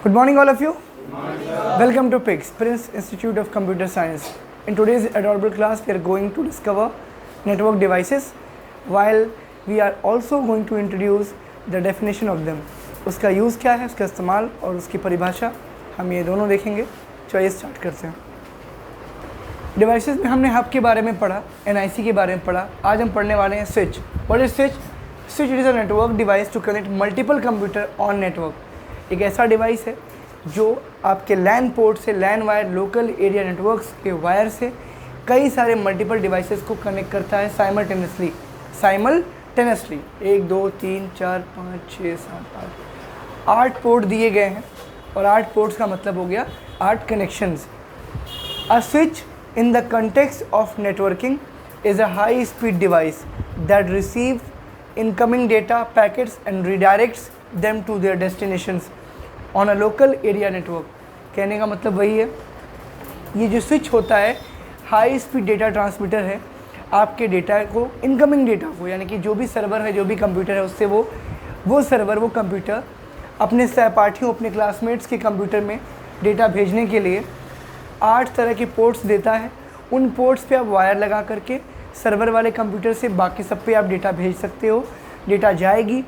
Good morning, all of you. Welcome to PICS, Prince Institute of Computer Science. In today's adorable class, we are going to discover network devices, while we are also going to introduce the definition of them. उसका use क्या है, उसका इस्तेमाल और उसकी परिभाषा, हम ये दोनों देखेंगे. चलिए स्टार्ट करते हैं. डिवाइसेस में हमने हब के बारे में पढ़ा, NIC के बारे में पढ़ा. आज हम पढ़ने वाले हैं switch. What is switch? Switch is a network device to connect multiple computer on network. एक ऐसा डिवाइस है जो आपके लैन पोर्ट से, LAN wire, local area networks के वायर से कई सारे मल्टीपल डिवाइसेस को कनेक्ट करता है साइमल्टेनियसली. 1 2 3 4 5 6 7 8 पोर्ट दिए गए हैं और 8 पोर्ट्स का मतलब हो गया 8 connections. A switch in the context of networking is a high speed device that receive incoming data packets and redirects them to their destinations on a local area network. कहने का मतलब वही है, ये जो स्विच होता है हाई स्पीड डेटा ट्रांसमीटर है. आपके डेटा को, इनकमिंग डेटा को, यानी कि जो भी सर्वर है, जो भी कंप्यूटर है, उससे वो सर्वर, वो कंप्यूटर अपने सहपाठियों, अपने क्लासमेट्स के कंप्यूटर में डेटा भेजने के लिए 8 तरह के पोर्ट्स देता है. उन पोर्ट्स पे आप वायर लगा करके सर्वर वाले कंप्यूटर से बाकी सब पे आप डेटा भेज सकते हो. डेटा जाएगी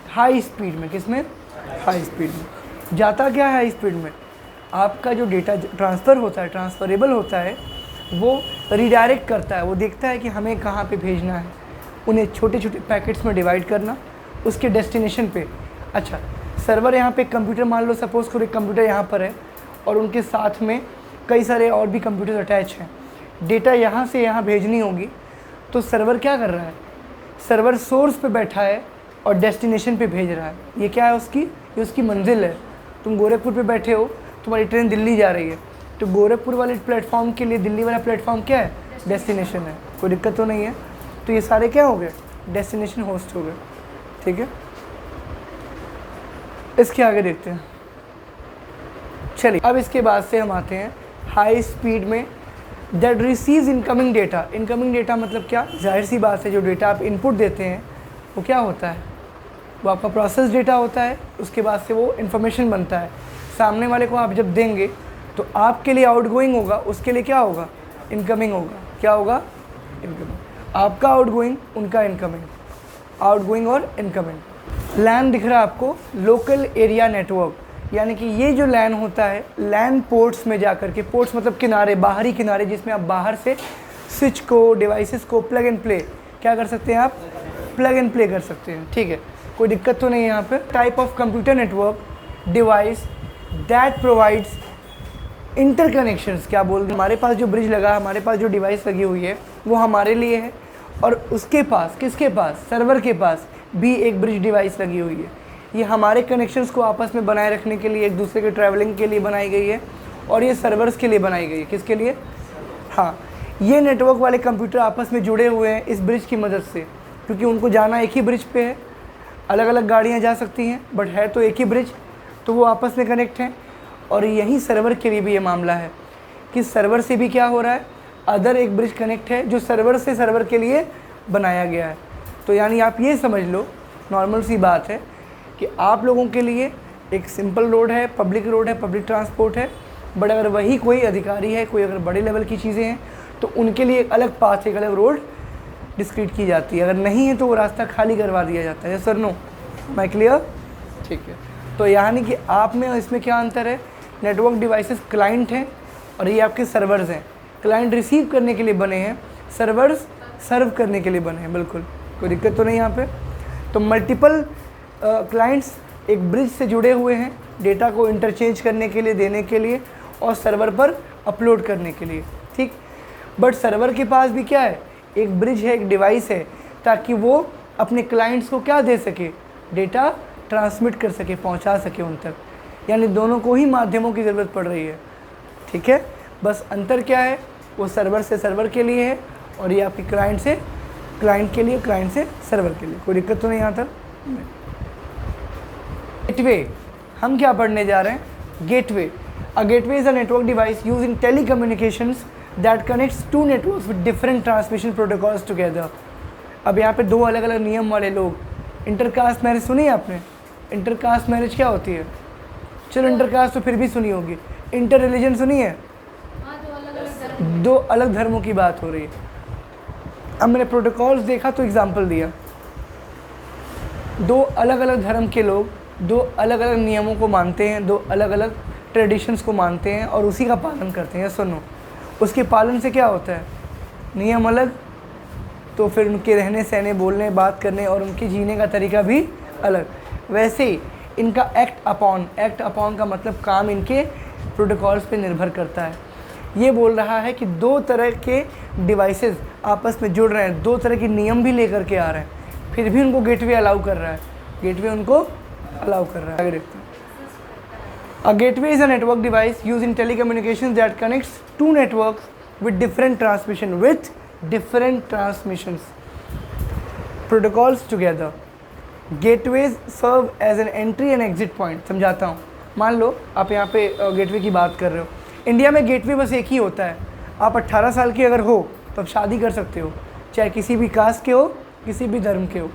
हाई स्पीड में. किस में? हाई स्पीड में. जाता क्या है हाई स्पीड में? आपका जो डेटा ट्रांसफ़र होता है, ट्रांसफरेबल होता है, वो रिडायरेक्ट करता है. वो देखता है कि हमें कहाँ पे भेजना है, उन्हें छोटे छोटे पैकेट्स में डिवाइड करना उसके डेस्टिनेशन पे. अच्छा, सर्वर यहाँ पे कंप्यूटर, मान लो सपोज़ करो एक कंप्यूटर यहाँ पर है और उनके साथ में कई सारे और भी कंप्यूटर अटैच हैं. डेटा यहाँ से यहाँ भेजनी होगी तो सर्वर क्या कर रहा है? सर्वर सोर्स पे बैठा है और डेस्टिनेशन पे भेज रहा है. ये क्या है उसकी? ये उसकी मंजिल है. तुम गोरखपुर पे बैठे हो, तुम्हारी ट्रेन दिल्ली जा रही है, तो गोरखपुर वाले प्लेटफॉर्म के लिए दिल्ली वाला प्लेटफॉर्म क्या है? डेस्टिनेशन है. कोई दिक्कत तो नहीं है. तो ये सारे क्या हो गए? डेस्टिनेशन होस्ट हो गए. ठीक है, इसके आगे देखते हैं. चलिए, अब इसके बाद से हम आते हैं हाई स्पीड में. That receives incoming data. Incoming data मतलब क्या? जाहिर सी बात है, जो डेटा आप इनपुट देते हैं वो क्या होता है? वो आपका प्रोसेस डेटा होता है. उसके बाद से वो इन्फॉर्मेशन बनता है. सामने वाले को आप जब देंगे तो आपके लिए आउटगोइंग होगा, उसके लिए क्या होगा? इनकमिंग होगा. क्या होगा? इनकमिंग. आपका आउटगोइंग, उनका इनकमिंग. आउटगोइंग और इनकमिंग. लैन दिख रहा है आपको, लोकल एरिया नेटवर्क. यानी कि ये जो लैन होता है, लैन पोर्ट्स में जा कर के, पोर्ट्स मतलब किनारे, बाहरी किनारे, जिसमें आप बाहर से स्विच को, डिवाइसेस को प्लग एंड प्ले क्या कर सकते हैं? आप प्लग एंड प्ले कर सकते हैं. ठीक है, कोई दिक्कत तो नहीं है यहाँ पे. Type of computer network device that provides interconnections. क्या बोल रहे हैं? हमारे पास जो ब्रिज लगा, हमारे पास जो डिवाइस लगी हुई है, वो हमारे लिए है. और उसके पास, किसके पास? सर्वर के पास भी एक ब्रिज डिवाइस लगी हुई है. ये हमारे कनेक्शंस को आपस में बनाए रखने के लिए, एक दूसरे के ट्रैवलिंग के लिए बनाई गई है. और ये सर्वर्स के लिए बनाई गई है. किसके लिए? हाँ, ये नेटवर्क वाले कंप्यूटर आपस में जुड़े हुए हैं इस ब्रिज की मदद से, क्योंकि उनको जाना एक ही ब्रिज पे है. अलग अलग गाड़ियाँ जा सकती हैं, बट है तो एक ही ब्रिज, तो वो आपस में कनेक्ट हैं. और यही सर्वर के लिए भी ये मामला है कि सर्वर से भी क्या हो रहा है? अदर एक ब्रिज कनेक्ट है जो सर्वर से सर्वर के लिए बनाया गया है. तो यानी आप ये समझ लो, नॉर्मल सी बात है कि आप लोगों के लिए एक सिंपल रोड है, पब्लिक रोड है, पब्लिक ट्रांसपोर्ट है. बट अगर वही कोई अधिकारी है, कोई अगर बड़े लेवल की चीज़ें हैं, तो उनके लिए एक अलग पाथ, एक अलग रोड डिस्क्रीट की जाती है. अगर नहीं है तो वो रास्ता खाली करवा दिया जाता है. सर नो, मैं क्लियर? ठीक है. तो यानी कि आप में इसमें क्या अंतर है? नेटवर्क डिवाइसेस क्लाइंट हैं और ये आपके सर्वर्स हैं. क्लाइंट रिसीव करने के लिए बने हैं, सर्वर्स सर्व करने के लिए बने हैं. बिल्कुल कोई दिक्कत तो नहीं यहाँ पे. तो मल्टीपल क्लाइंट्स एक ब्रिज से जुड़े हुए हैं, डेटा को इंटरचेंज करने के लिए, देने के लिए, और सर्वर पर अपलोड करने के लिए. ठीक. बट सर्वर के पास भी क्या है? एक ब्रिज है, एक डिवाइस है, ताकि वो अपने क्लाइंट्स को क्या दे सके? डेटा ट्रांसमिट कर सके, पहुंचा सके उन तक. यानी दोनों को ही माध्यमों की ज़रूरत पड़ रही है. ठीक है, बस अंतर क्या है? वो सर्वर से सर्वर के लिए है और ये आपकी क्लाइंट से क्लाइंट के लिए, क्लाइंट से सर्वर के लिए. कोई दिक्कत तो नहीं यहाँ तक? गेटवे. हम क्या पढ़ने जा रहे हैं? Gateway. A gateway is a network device use in telecommunications that connects two networks with different transmission protocols together. अब यहाँ पे दो अलग अलग नियम वाले लोग. इंटरकास्ट मैरिज सुनी है आपने? इंटरकास्ट मैरिज क्या होती है? चलो इंटरकास्ट तो फिर भी सुनी होगी, इंटर रिलीजन सुनी है, दो अलग धर्मों की बात हो रही है। अब मैंने प्रोटोकॉल्स देखा तो एग्जांपल दिया, दो अलग अलग धर्म के लोग दो अलग अलग नियमों को मानते हैं, दो अलग अलग ट्रेडिशंस को मानते हैं और उसी का पालन करते हैं। सुनो, उसके पालन से क्या होता है, नियम अलग तो फिर उनके रहने सहने, बोलने, बात करने और उनके जीने का तरीका भी अलग। वैसे ही इनका एक्ट अपॉन का मतलब काम इनके प्रोटोकॉल्स पे निर्भर करता है। ये बोल रहा है कि दो तरह के डिवाइसेस आपस में जुड़ रहे हैं, दो तरह के नियम भी लेकर के आ रहे हैं, फिर भी उनको गेटवे अलाउ कर रहा है, गेटवे उनको अलाउ कर रहा है। आगे देखते हैं। A gateway is a network device used in telecommunications that connects two networks with different transmissions protocols together. Gateways serve as an entry and exit point. समझाता हूँ। मान लो आप यहाँ पे गेटवे की बात कर रहे हो। इंडिया में गेटवे बस एक ही होता है। आप 18 साल के अगर हो तो आप शादी कर सकते हो, चाहे किसी भी कास्ट के हो, किसी भी धर्म के हो।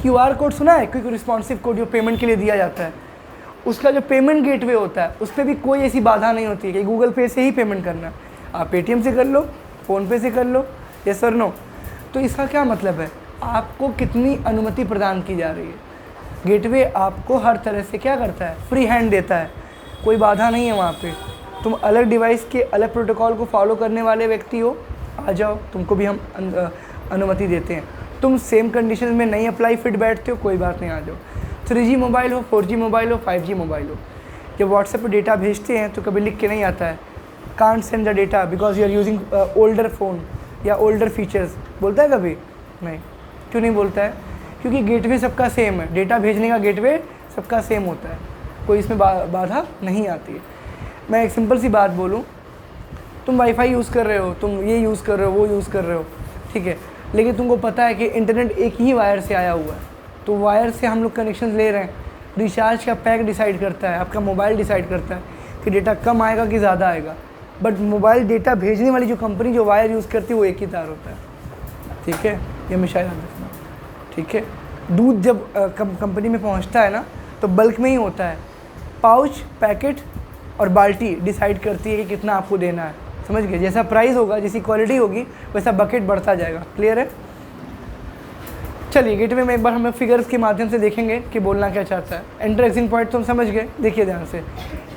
QR कोड सुना है, क्विक रिस्पॉन्सिव कोड जो पेमेंट के लिए दिया जाता है, उसका जो पेमेंट गेटवे होता है उस पर भी कोई ऐसी बाधा नहीं होती है कि गूगल पे से ही पेमेंट करना है, आप पेटीएम से कर लो, फ़ोनपे से कर लो, यस और नो। तो इसका क्या मतलब है, आपको कितनी अनुमति प्रदान की जा रही है। गेटवे आपको हर तरह से क्या करता है, फ्री हैंड देता है, कोई बाधा नहीं है वहाँ पे। तुम अलग डिवाइस के अलग प्रोटोकॉल को फॉलो करने वाले व्यक्ति हो, आ जाओ, तुमको भी हम अनुमति देते हैं। तुम सेम कंडीशन में नहीं अप्लाई फिट बैठते हो, कोई बात नहीं, आ जाओ। 3G मोबाइल हो, 4G मोबाइल हो, 5G मोबाइल हो, जब व्हाट्सएप पर डेटा भेजते हैं तो कभी लिख के नहीं आता है can't send the data because you are using older phone या ओल्डर फीचर्स, बोलता है कभी नहीं? क्यों नहीं बोलता है? क्योंकि गेटवे सबका सेम है, डेटा भेजने का गेटवे सबका सेम होता है, कोई इसमें बाधा नहीं आती है। मैं एक सिंपल सी बात बोलूँ, तुम वाईफाई यूज़ कर रहे हो, तुम ये यूज़ कर रहे हो, वो यूज़ कर रहे हो, ठीक है, लेकिन तुमको पता है कि इंटरनेट एक ही वायर से आया हुआ है, तो वायर से हम लोग कनेक्शन ले रहे हैं। रिचार्ज का पैक डिसाइड करता है, आपका मोबाइल डिसाइड करता है कि डेटा कम आएगा कि ज़्यादा आएगा, बट मोबाइल डेटा भेजने वाली जो कंपनी जो वायर यूज़ करती है वो एक ही तार होता है, ठीक है, ये हमेशा याद रखना, ठीक है। दूध जब कंपनी में पहुंचता है ना तो बल्क में ही होता है, पाउच, पैकेट और बाल्टी डिसाइड करती है कि कितना आपको देना है, समझ गए? जैसा प्राइस होगा, जैसी क्वालिटी होगी, वैसा बकेट बढ़ता जाएगा। क्लियर है? चलिए गेटवे में एक बार हम लोग फिगर्स के माध्यम से देखेंगे कि बोलना क्या चाहता है। एंटर एग्जिट पॉइंट तो हम समझ गए, देखिए ध्यान से,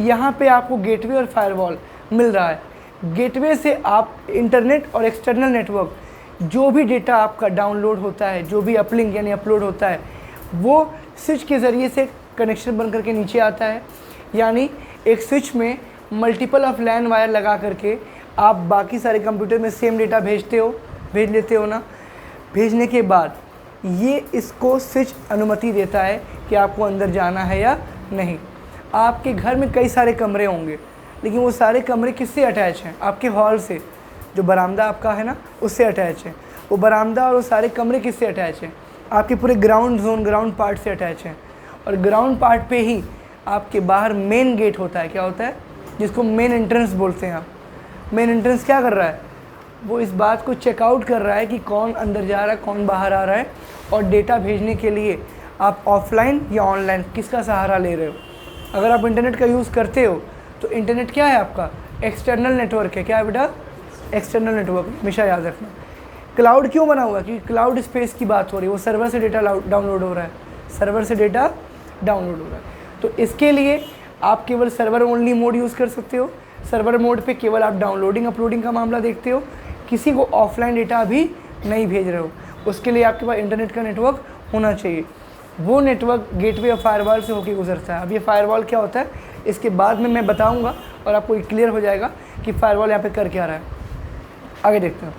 यहाँ पे आपको गेटवे और फायरवॉल मिल रहा है। गेटवे से आप इंटरनेट और एक्सटर्नल नेटवर्क, जो भी डेटा आपका डाउनलोड होता है, जो भी अपलिंक यानी अपलोड होता है, वो स्विच के ज़रिए से कनेक्शन बन करके नीचे आता है। यानी एक स्विच में मल्टीपल ऑफ लैन वायर लगा करके आप बाकी सारे कंप्यूटर में सेम डेटा भेज लेते हो ना। भेजने के बाद ये इसको स्विच अनुमति देता है कि आपको अंदर जाना है या नहीं। आपके घर में कई सारे कमरे होंगे, लेकिन वो सारे कमरे किससे अटैच हैं? आपके हॉल से, जो बरामदा आपका है ना उससे अटैच है। वो बरामदा और वो सारे कमरे किससे अटैच हैं? आपके पूरे ग्राउंड जोन, ग्राउंड पार्ट से अटैच हैं। और ग्राउंड पार्ट पे ही आपके बाहर मेन गेट होता है। क्या होता है? जिसको मेन एंट्रेंस बोलते हैं आप। मेन एंट्रेंस क्या कर रहा है? वो इस बात को चेकआउट कर रहा है कि कौन अंदर जा रहा है, कौन बाहर आ रहा है, और डेटा भेजने के लिए आप ऑफलाइन या ऑनलाइन किसका सहारा ले रहे हो। अगर आप इंटरनेट का यूज़ करते हो तो इंटरनेट क्या है आपका? एक्सटर्नल नेटवर्क है। क्या है बेटा? एक्सटर्नल नेटवर्क, हमेशा याद रखना। क्लाउड क्यों बना हुआ है? क्योंकि क्लाउड स्पेस की बात हो रही है, वो सर्वर से डेटा डाउनलोड हो रहा है, सर्वर से डेटा डाउनलोड हो रहा है। तो इसके लिए आप केवल सर्वर ओनली मोड यूज़ कर सकते हो। सर्वर मोड पे केवल आप डाउनलोडिंग अपलोडिंग का मामला देखते हो, किसी को ऑफलाइन डेटा अभी नहीं भेज रहे हो। उसके लिए आपके पास इंटरनेट का नेटवर्क होना चाहिए। वो नेटवर्क गेटवे और फायरवॉल से होकर गुजरता है। अब ये फायरवॉल क्या होता है इसके बाद में मैं बताऊंगा और आपको क्लियर हो जाएगा कि फायरवॉल यहाँ पे कर क्या रहा है। आगे देखते हैं।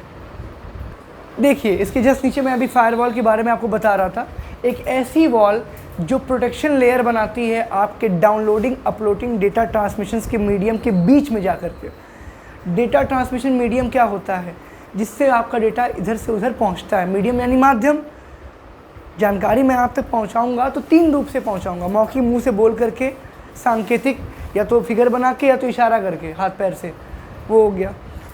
देखिए इसके जस्ट नीचे मैं अभी फायरवॉल के बारे में आपको बता रहा था। एक ऐसी वॉल जो प्रोटेक्शन लेयर बनाती है आपके डाउनलोडिंग अपलोडिंग डेटा ट्रांसमिशंस के मीडियम के बीच में जाकर के। डेटा ट्रांसमिशन मीडियम क्या होता है? जिससे आपका डेटा इधर से उधर पहुंचता है। मीडियम यानी माध्यम। जानकारी मैं आप तक पहुंचाऊंगा तो 3 रूप से पहुंचाऊंगा। मौखिक मुंह से बोल करके, सांकेतिक या तो फिगर बना के या तो इशारा करके हाथ पैर से, वो हो गया।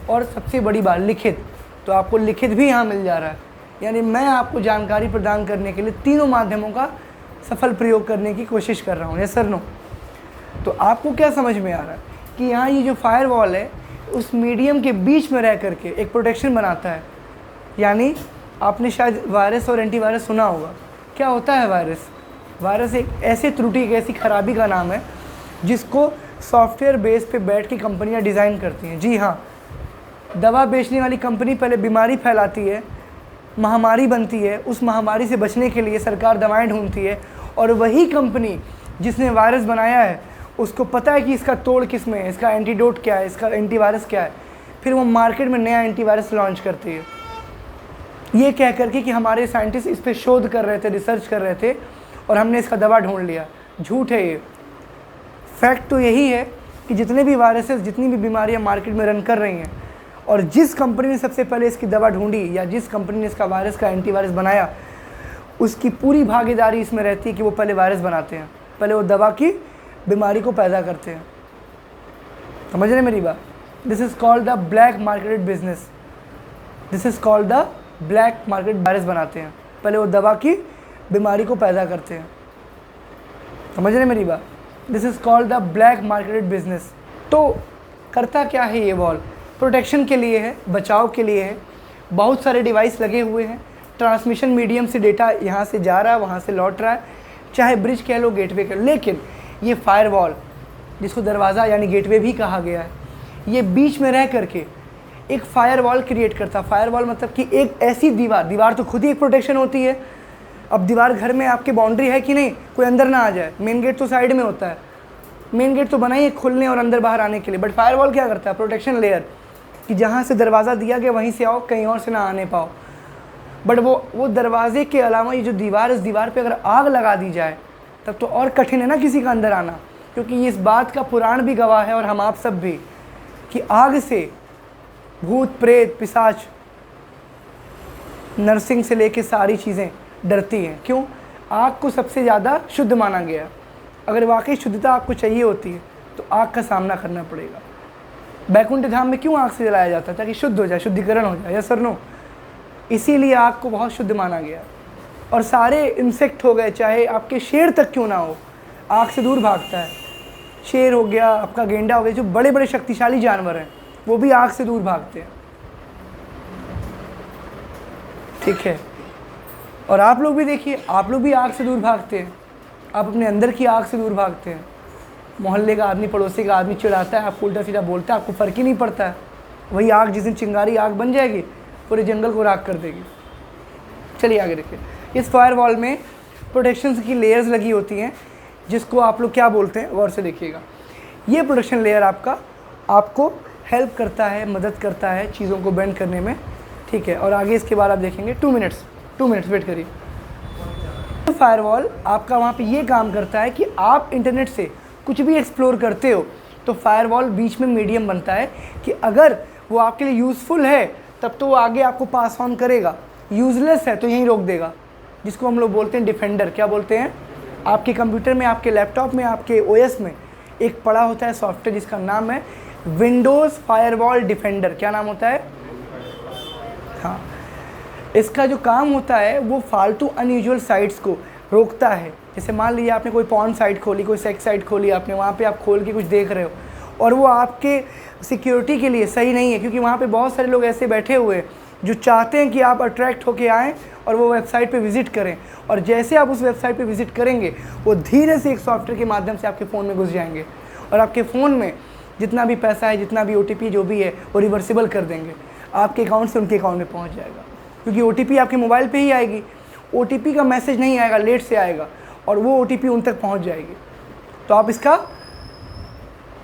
और सबसे बड़ी बात लिखित, तो आपको लिखित भी यहाँ मिल जा रहा है। यानी मैं आपको जानकारी प्रदान करने के लिए तीनों माध्यमों का सफल प्रयोग करने की कोशिश कर रहा हूँ। Yes sir no? तो आपको क्या समझ में आ रहा है कि यहाँ ये जो फायरवॉल है उस मीडियम के बीच में रह करके एक प्रोटेक्शन बनाता है। यानी आपने शायद वायरस और एंटीवायरस सुना होगा। क्या होता है वायरस? वायरस एक ऐसी त्रुटि, एक ऐसी खराबी का नाम है जिसको सॉफ्टवेयर बेस पे बैठ के कंपनियां डिज़ाइन करती हैं। जी हाँ, दवा बेचने वाली कंपनी पहले बीमारी फैलाती है, महामारी बनती है, उस महामारी से बचने के लिए सरकार दवाएं ढूंढती है, और वही कंपनी जिसने वायरस बनाया है उसको पता है कि इसका तोड़ किस में है, इसका एंटीडोट क्या है, इसका एंटीवायरस क्या है, फिर वो मार्केट में नया एंटीवायरस लॉन्च करती है, ये कह करके कि हमारे साइंटिस्ट इस पर शोध कर रहे थे, रिसर्च कर रहे थे और हमने इसका दवा ढूंढ लिया। झूठ है ये। फैक्ट तो यही है कि जितने भी वायरसेस, जितनी भी बीमारियां मार्केट में रन कर रही हैं, और जिस कंपनी ने सबसे पहले इसकी दवा ढूंढी या जिस कंपनी ने इसका वायरस का एंटीवायरस बनाया, उसकी पूरी भागीदारी इसमें रहती है कि वो पहले वायरस बनाते हैं, पहले वो दवा की बीमारी को पैदा करते हैं। समझ रहे मेरी बात? This is called the black marketed business. This is called the black market. Virus बनाते हैं, पहले वो दवा की बीमारी को पैदा करते हैं। समझ रहे मेरी बात? This is called the black marketed business. तो करता क्या है ये वॉल? प्रोटेक्शन के लिए है, बचाव के लिए है। बहुत सारे डिवाइस लगे हुए हैं, ट्रांसमिशन मीडियम से डेटा यहाँ से जा रहा है, वहाँ से लौट रहा है, चाहे ब्रिज कह लो, गेटवे कह लो। लेकिन ये फायरवॉल, जिसको दरवाज़ा यानी गेटवे भी कहा गया है, ये बीच में रह करके एक फायरवॉल क्रिएट करता। फायरवॉल मतलब कि एक ऐसी दीवार तो खुद ही एक प्रोटेक्शन होती है। अब दीवार, घर में आपके बाउंड्री है कि नहीं, कोई अंदर ना आ जाए। मेन गेट तो साइड में होता है, मेन गेट तो बना ही है खुलने और अंदर बाहर आने के लिए, बट फायरवॉल क्या करता है? प्रोटेक्शन लेयर, कि जहाँ से दरवाज़ा दिया गया वहीं से आओ, कहीं और से ना आने पाओ। बट वो दरवाजे के अलावा ये जो दीवार, इस दीवार पे अगर आग लगा दी जाए तब तो और कठिन है ना किसी का अंदर आना, क्योंकि ये इस बात का पुराण भी गवाह है और हम आप सब भी, कि आग से भूत प्रेत पिशाच, नर्सिंग से लेके सारी चीज़ें डरती हैं। क्यों? आग को सबसे ज़्यादा शुद्ध माना गया। अगर वाकई शुद्धता आपको चाहिए होती है तो आग का सामना करना पड़ेगा। बैकुंठ धाम में क्यों आग से जलाया जाता है? ताकि शुद्ध हो जाए, शुद्धिकरण हो जाए। यस और नो? इसीलिए आग को बहुत शुद्ध माना गया। और सारे इंसेक्ट हो गए, चाहे आपके शेर तक क्यों ना हो, आग से दूर भागता है। शेर हो गया, आपका गेंडा हो गया, जो बड़े बड़े शक्तिशाली जानवर हैं वो भी आग से दूर भागते हैं। ठीक है? और आप लोग भी देखिए, आप लोग भी आग से दूर भागते हैं। आप अपने अंदर की आग से दूर भागते हैं। मोहल्ले का आदमी, पड़ोसी का आदमी चिढ़ाता है, आपको उल्टा सीधा बोलता है, आपको फ़र्क ही नहीं पड़ता है। वही आग जिस दिन चिंगारी आग बन जाएगी, पूरे जंगल को राख कर देगी। चलिए आगे देखिए। इस फायरवॉल में प्रोटेक्शन की लेयर्स लगी होती हैं, जिसको आप लोग क्या बोलते हैं, गौर से देखिएगा। ये प्रोटेक्शन लेयर आपको हेल्प करता है, मदद करता है चीज़ों को बेंड करने में। ठीक है? और आगे इसके बाद आप देखेंगे। 2 मिनट्स वेट करिए। फायरवॉल आपका वहाँ पे ये काम करता है कि आप इंटरनेट से कुछ भी एक्सप्लोर करते हो तो फायरवॉल बीच में मीडियम बनता है कि अगर वो आपके लिए यूज़फुल है तब तो वो आगे आपको पास ऑन करेगा, यूज़लेस है तो यहीं रोक देगा, जिसको हम लोग बोलते हैं डिफेंडर। क्या बोलते हैं? आपके कंप्यूटर में, आपके लैपटॉप में, आपके ओएस में एक पड़ा होता है सॉफ्टवेयर जिसका नाम है विंडोज़ फायरवॉल डिफेंडर। क्या नाम होता है? हाँ, इसका जो काम होता है वो फालतू अनयूजुअल साइट्स को रोकता है। जैसे मान लीजिए आपने कोई पॉर्न साइट खोली, कोई सेक्स साइट खोली, आपने वहाँ पे आप खोल के कुछ देख रहे हो और वो आपके सिक्योरिटी के लिए सही नहीं है, क्योंकि वहाँ पे बहुत सारे लोग ऐसे बैठे हुए हैं जो चाहते हैं कि आप अट्रैक्ट होके आएँ और वो वेबसाइट पे विज़िट करें, और जैसे आप उस वेबसाइट पे विज़िट करेंगे वो धीरे से एक सॉफ्टवेयर के माध्यम से आपके फ़ोन में घुस जाएंगे और आपके फ़ोन में जितना भी पैसा है, जितना भी OTP जो भी है वो रिवर्सिबल कर देंगे, आपके अकाउंट से उनके अकाउंट में पहुँच जाएगा। क्योंकि OTP आपके मोबाइल पे ही आएगी, OTP का मैसेज नहीं आएगा, लेट से आएगा और वो OTP उन तक पहुंच जाएगी, तो आप इसका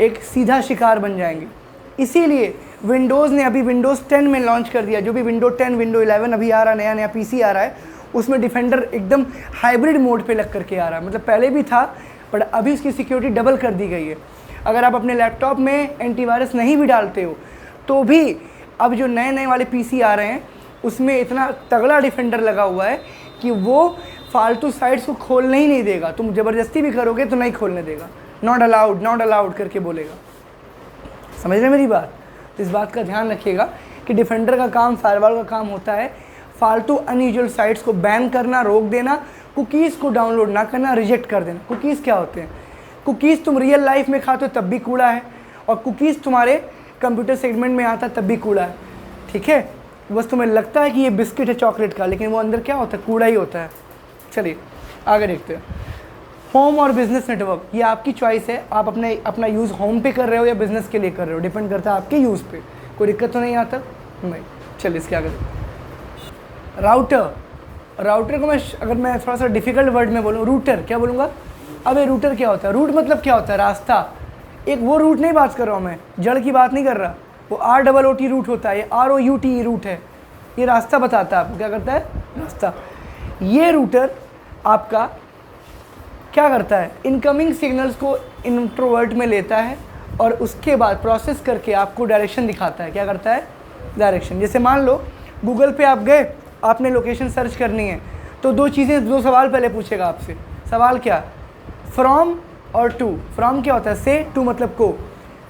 एक सीधा शिकार बन जाएंगे। इसीलिए विंडोज़ ने अभी विंडोज़ 10 में लॉन्च कर दिया, जो भी विंडो 10, विंडो 11 अभी आ रहा है, नया PC आ रहा है, उसमें डिफेंडर एकदम हाइब्रिड मोड पे लग करके आ रहा है। मतलब पहले भी था बट अभी उसकी सिक्योरिटी डबल कर दी गई है। अगर आप अपने लैपटॉप में एंटीवायरस नहीं भी डालते हो तो भी अब जो नए वाले PC आ रहे हैं उसमें इतना तगड़ा डिफेंडर लगा हुआ है कि वो फालतू साइट्स को खोलने ही नहीं देगा। तुम ज़बरदस्ती भी करोगे तो नहीं खोलने देगा, नॉट अलाउड करके बोलेगा। समझ रहे मेरी बात? तो इस बात का ध्यान रखिएगा कि डिफेंडर का काम, फायरवॉल का काम होता है फालतू अनयूजुअल साइट्स को बैन करना, रोक देना, कुकीज़ को डाउनलोड ना करना, रिजेक्ट कर देना। कुकीज़ क्या होते हैं? कुकीज़ तुम रियल लाइफ में खाते हो तब भी कूड़ा है, और कुकीज़ तुम्हारे कंप्यूटर सेगमेंट में आता है तब भी कूड़ा है, ठीक है। बस तुम्हें लगता है कि ये बिस्किट है चॉकलेट का, लेकिन वो अंदर क्या होता है, कूड़ा ही होता है। चलिए आगे देखते हैं। होम और बिजनेस नेटवर्क, ये आपकी चॉइस है, आप अपना यूज़ होम पे कर रहे हो या बिजनेस के लिए कर रहे हो, डिपेंड करता है आपके यूज़ पे। कोई दिक्कत तो नहीं आता? नहीं। चलिए इसके आगे राउटर को अगर मैं थोड़ा सा डिफिकल्ट वर्ड में बोलूँ, रूटर, क्या बोलूँगा? अब ये रूटर क्या होता है? रूट मतलब क्या होता है? रास्ता। एक वो रूट नहीं बात कर रहा हूँ मैं, जड़ की बात नहीं कर रहा, वो ROOT रूट होता है, ये ROUTE रूट है, ये रास्ता बताता है आपको। क्या करता है? रास्ता। ये रूटर आपका क्या करता है? इनकमिंग सिग्नल्स को इंट्रोवर्ट में लेता है और उसके बाद प्रोसेस करके आपको डायरेक्शन दिखाता है। क्या करता है? डायरेक्शन। जैसे मान लो गूगल पे आप गए, आपने लोकेशन सर्च करनी है, तो दो सवाल पहले पूछेगा आपसे। सवाल क्या? फ्रॉम और टू। फ्रॉम क्या होता है? से। टू मतलब को।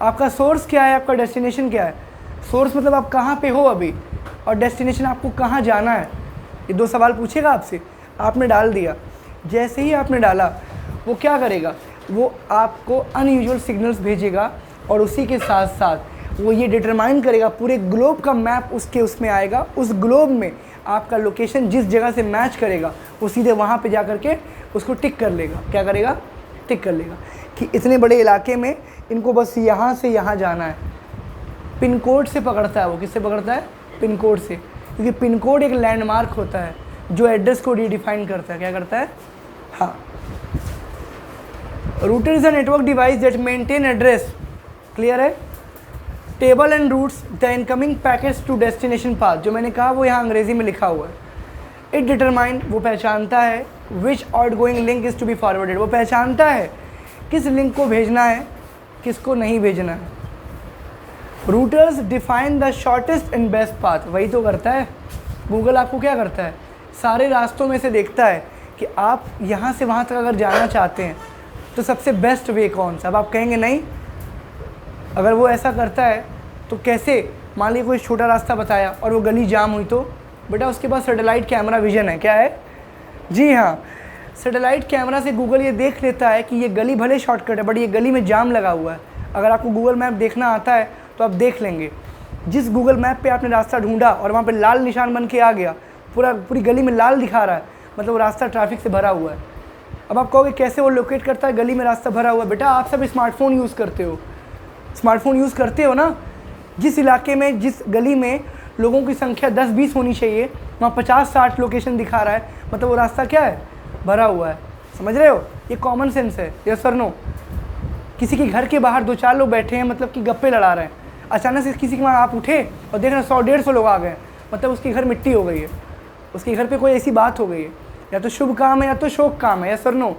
आपका सोर्स क्या है, आपका डेस्टिनेशन क्या है? सोर्स मतलब आप कहाँ पे हो अभी, और डेस्टिनेशन आपको कहाँ जाना है। ये दो सवाल पूछेगा आपसे, आपने डाल दिया। जैसे ही आपने डाला, वो क्या करेगा? वो आपको अनयूजुअल सिग्नल्स भेजेगा, और उसी के साथ साथ वो ये डिटरमाइन करेगा, पूरे ग्लोब का मैप उसमें आएगा। उस ग्लोब में आपका लोकेशन जिस जगह से मैच करेगा, वो सीधे वहाँ पे जा कर के उसको टिक कर लेगा। क्या करेगा? टिक कर लेगा कि इतने बड़े इलाके में इनको बस यहाँ से यहाँ जाना है। पिन कोड से पकड़ता है वो। किससे पकड़ता है? पिन कोड से, क्योंकि पिन कोड एक लैंडमार्क होता है जो एड्रेस को रिडिफाइन करता है। क्या करता है? हाँ। Router is a network device that maintain address, clear है, table and routes the incoming packets to destination path. जो मैंने कहा वो यहाँ अंग्रेजी में लिखा हुआ है। इट डिटरमाइन, वो पहचानता है, which outgoing link is to be forwarded, वो पहचानता है किस लिंक को भेजना है, किसको नहीं भेजना है। Routers define the shortest and best path, वही तो करता है गूगल। आपको क्या करता है? सारे रास्तों में से देखता है कि आप यहाँ से वहाँ तक अगर जाना चाहते हैं तो सबसे बेस्ट वे कौन सा। अब आप कहेंगे नहीं, अगर वो ऐसा करता है तो कैसे? मान लीजिए कोई छोटा रास्ता बताया और वो गली जाम हुई, तो बेटा उसके पास सैटेलाइट कैमरा विजन है। क्या है? जी हाँ, सैटेलाइट कैमरा से गूगल ये देख लेता है कि ये गली भले शॉर्टकट है, बट ये गली में जाम लगा हुआ है। अगर आपको गूगल मैप देखना आता है तो आप देख लेंगे, जिस गूगल मैप पे आपने रास्ता ढूंढा और वहाँ पे लाल निशान बन के आ गया, पूरी गली में लाल दिखा रहा है, मतलब वो रास्ता ट्रैफिक से भरा हुआ है। अब आप कहोगे कैसे वो लोकेट करता है गली में रास्ता भरा हुआ है? बेटा आप सब स्मार्टफोन यूज़ करते हो, स्मार्टफोन यूज़ करते हो ना। जिस इलाके में, जिस गली में लोगों की संख्या 10-20 होनी चाहिए, वहाँ 50-60 लोकेशन दिखा रहा है, मतलब वो रास्ता क्या है? भरा हुआ है। समझ रहे हो? ये कॉमन सेंस है। यस और नो? किसी के घर के बाहर 2-4 लोग बैठे हैं, मतलब कि गप्पे लड़ा रहे हैं, अचानक से किसी के वहाँ आप उठे और देख रहे 100-150 लोग आ गए, मतलब उसके घर मिट्टी हो गई है, उसके घर पे कोई ऐसी बात हो गई है, या तो शुभ काम है या तो शोक काम है। यस और नो?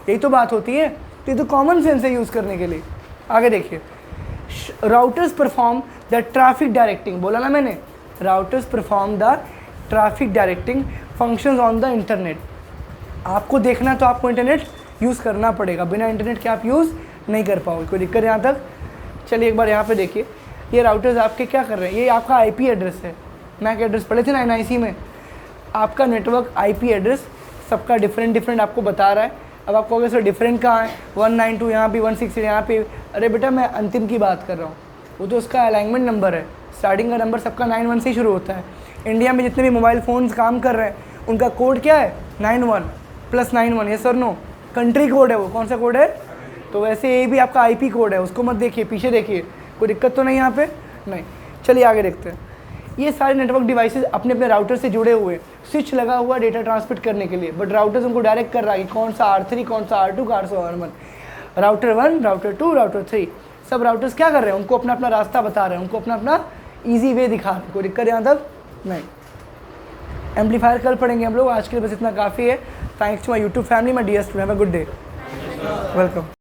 यही तो बात होती है। तो ये तो कॉमन सेंस है यूज़ करने के लिए। आगे देखिए, routers perform the traffic directing, बोला ना मैंने, routers perform the traffic directing functions on the internet. आपको देखना तो आपको इंटरनेट यूज़ करना पड़ेगा, बिना इंटरनेट के आप यूज़ नहीं कर पाओगे। कोई दिक्कत यहाँ तक? चलिए एक बार यहाँ पे देखिए, ये राउटर्स आपके क्या कर रहे हैं? ये आपका IP एड्रेस है। मैक एड्रेस पढ़े थे ना NIC में, आपका नेटवर्क IP एड्रेस सबका डिफरेंट आपको बता रहा है। अब आप कहोगे सर डिफरेंट कहाँ है? 192 यहाँ पे, 168 यहाँ पे। अरे बेटा मैं अंतिम की बात कर रहा हूँ, वो तो उसका अलाइनमेंट नंबर है। स्टार्टिंग का नंबर सबका 91 से शुरू होता है। इंडिया में जितने भी मोबाइल फ़ोन्स काम कर रहे हैं उनका कोड क्या है? 91 + 91। ये सर नो, कंट्री कोड है वो। कौन सा कोड है? तो वैसे ये भी आपका IP कोड है, उसको मत देखिए, पीछे देखिए, कोई दिक्कत तो नहीं यहाँ पे? नहीं। चलिए आगे देखते हैं। ये सारे नेटवर्क डिवाइसेस अपने अपने राउटर से जुड़े हुए, स्विच लगा हुआ डेटा ट्रांसमिट करने के लिए, बट राउटर्स उनको डायरेक्ट कर रहा है कि कौन सा R3, कौन सा R2, कौन सा R1। राउटर 1, राउटर 2, राउटर 3, सब राउटर्स क्या कर रहे हैं? उनको अपना अपना रास्ता बता रहे हैं, उनको अपना अपना ईजी वे दिखा रहे हैं। कोई दिक्कत यहाँ तक? नहीं। एम्पलीफायर कल पढ़ेंगे हम लोग, आज के लिए बस इतना काफ़ी है। Thanks to my YouTube family, my dear student, have a good day, welcome.